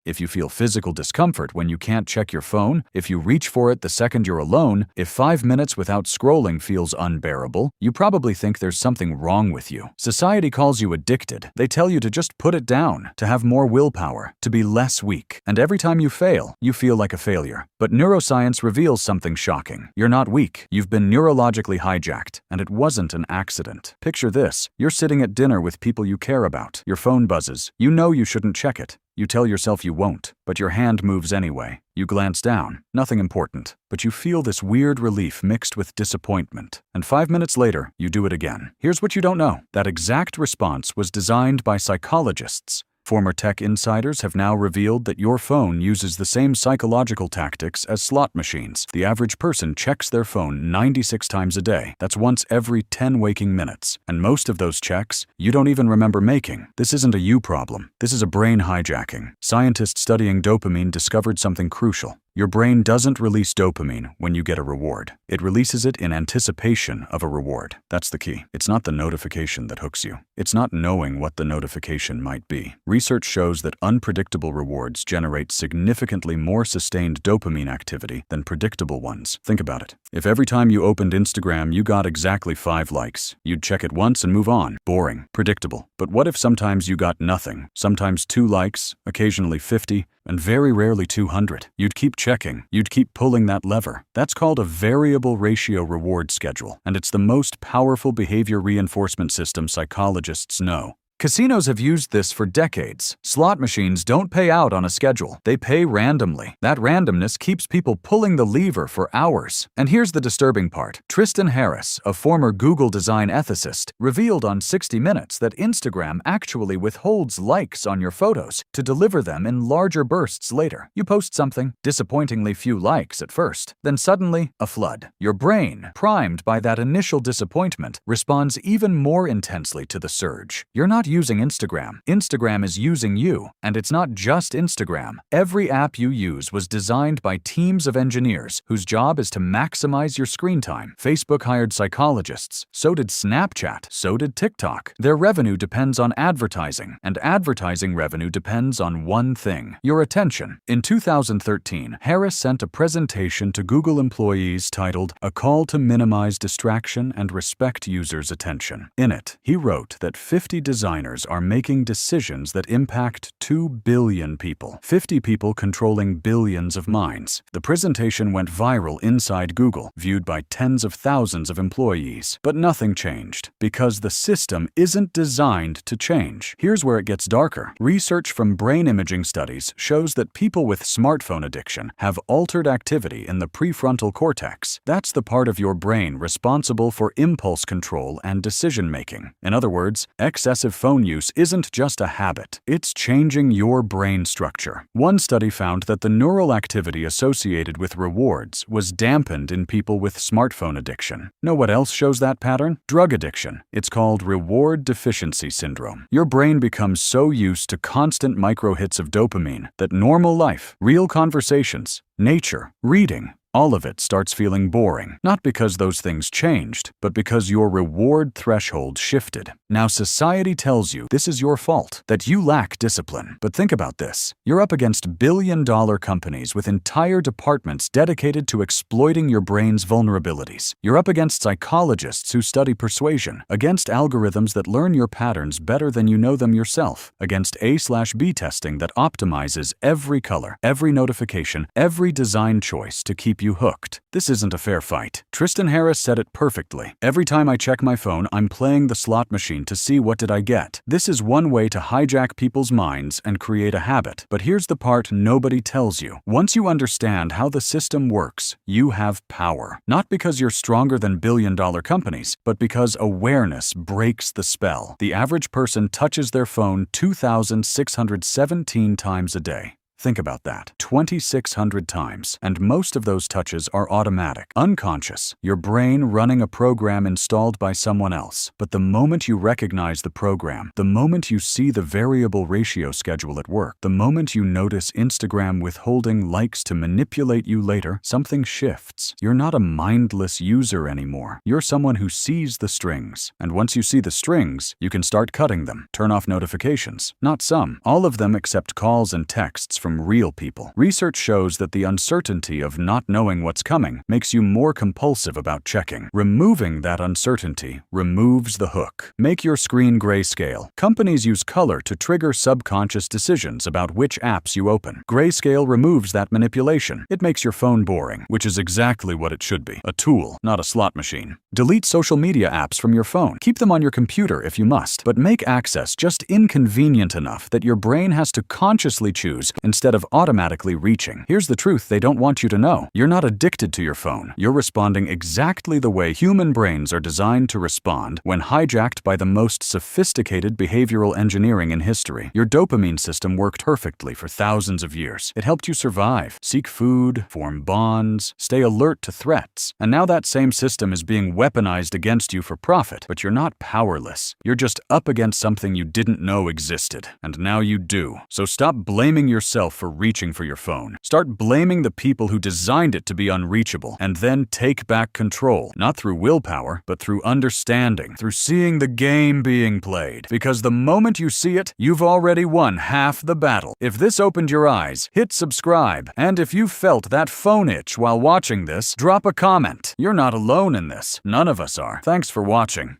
If you feel physical discomfort when you can't check your phone, if you reach for it the second you're alone, if 5 minutes without scrolling feels unbearable, you probably think there's something wrong with you. Society calls you addicted. They tell you to just put it down, to have more willpower, to be less weak. And every time you fail, you feel like a failure. But neuroscience reveals something shocking. You're not weak. You've been neurologically hijacked, and it wasn't an accident. Picture this. You're sitting at dinner with people you care about. Your phone buzzes. You know you shouldn't check it. You tell yourself you won't, but your hand moves anyway. You glance down. Nothing important. But you feel this weird relief mixed with disappointment. And 5 minutes later, you do it again. Here's what you don't know. That exact response was designed by psychologists. Former tech insiders have now revealed that your phone uses the same psychological tactics as slot machines. The average person checks their phone 96 times a day. That's once every 10 waking minutes. And most of those checks, you don't even remember making. This isn't a you problem. This is a brain hijacking. Scientists studying dopamine discovered something crucial. Your brain doesn't release dopamine when you get a reward. It releases it in anticipation of a reward. That's the key. It's not the notification that hooks you. It's not knowing what the notification might be. Research shows that unpredictable rewards generate significantly more sustained dopamine activity than predictable ones. Think about it. If every time you opened Instagram you got exactly 5 likes, you'd check it once and move on. Boring. Predictable. But what if sometimes you got nothing? Sometimes 2 likes, occasionally 50, and very rarely 200. You'd keep checking. You'd keep pulling that lever. That's called a variable ratio reward schedule, and it's the most powerful behavior reinforcement system psychologists know. Casinos have used this for decades. Slot machines don't pay out on a schedule. They pay randomly. That randomness keeps people pulling the lever for hours. And here's the disturbing part. Tristan Harris, a former Google design ethicist, revealed on 60 Minutes that Instagram actually withholds likes on your photos to deliver them in larger bursts later. You post something, disappointingly few likes at first, then suddenly a flood. Your brain, primed by that initial disappointment, responds even more intensely to the surge. You're not using Instagram. Instagram is using you. And it's not just Instagram. Every app you use was designed by teams of engineers whose job is to maximize your screen time. Facebook hired psychologists. So did Snapchat. So did TikTok. Their revenue depends on advertising, and advertising revenue depends on one thing: your attention. In 2013, Harris sent a presentation to Google employees titled "A Call to Minimize Distraction and Respect Users' Attention." In it, he wrote that 50 designers are making decisions that impact 2 billion people, 50 people controlling billions of minds. The presentation went viral inside Google, viewed by tens of thousands of employees. But nothing changed, because the system isn't designed to change. Here's where it gets darker. Research from brain imaging studies shows that people with smartphone addiction have altered activity in the prefrontal cortex. That's the part of your brain responsible for impulse control and decision-making. In other words, excessive phone use isn't just a habit. It's changing your brain structure. One study found that the neural activity associated with rewards was dampened in people with smartphone addiction. Know what else shows that pattern? Drug addiction. It's called reward deficiency syndrome. Your brain becomes so used to constant micro-hits of dopamine that normal life, real conversations, nature, reading, all of it starts feeling boring, not because those things changed, but because your reward threshold shifted. Now society tells you this is your fault, that you lack discipline. But think about this. You're up against billion-dollar companies with entire departments dedicated to exploiting your brain's vulnerabilities. You're up against psychologists who study persuasion, against algorithms that learn your patterns better than you know them yourself, against A/B testing that optimizes every color, every notification, every design choice to keep you hooked. This isn't a fair fight. Tristan Harris said it perfectly. Every time I check my phone, I'm playing the slot machine to see what did I get. This is one way to hijack people's minds and create a habit. But here's the part nobody tells you. Once you understand how the system works, you have power. Not because you're stronger than billion-dollar companies, but because awareness breaks the spell. The average person touches their phone 2,617 times a day. Think about that. 2,600 times. And most of those touches are automatic, unconscious. Your brain running a program installed by someone else. But the moment you recognize the program, the moment you see the variable ratio schedule at work, the moment you notice Instagram withholding likes to manipulate you later, something shifts. You're not a mindless user anymore. You're someone who sees the strings. And once you see the strings, you can start cutting them. Turn off notifications. Not some. All of them except calls and texts from from real people. Research shows that the uncertainty of not knowing what's coming makes you more compulsive about checking. Removing that uncertainty removes the hook. Make your screen grayscale. Companies use color to trigger subconscious decisions about which apps you open. Grayscale removes that manipulation. It makes your phone boring, which is exactly what it should be. A tool, not a slot machine. Delete social media apps from your phone. Keep them on your computer if you must, but make access just inconvenient enough that your brain has to consciously choose instead of automatically reaching. Here's the truth they don't want you to know. You're not addicted to your phone. You're responding exactly the way human brains are designed to respond when hijacked by the most sophisticated behavioral engineering in history. Your dopamine system worked perfectly for thousands of years. It helped you survive, seek food, form bonds, stay alert to threats. And now that same system is being weaponized against you for profit, but you're not powerless. You're just up against something you didn't know existed, and now you do. So stop blaming yourself for reaching for your phone. Start blaming the people who designed it to be unreachable, and then take back control, not through willpower, but through understanding, through seeing the game being played. Because the moment you see it, you've already won half the battle. If this opened your eyes, hit subscribe. And if you felt that phone itch while watching this, drop a comment. You're not alone in this. None of us are. Thanks for watching.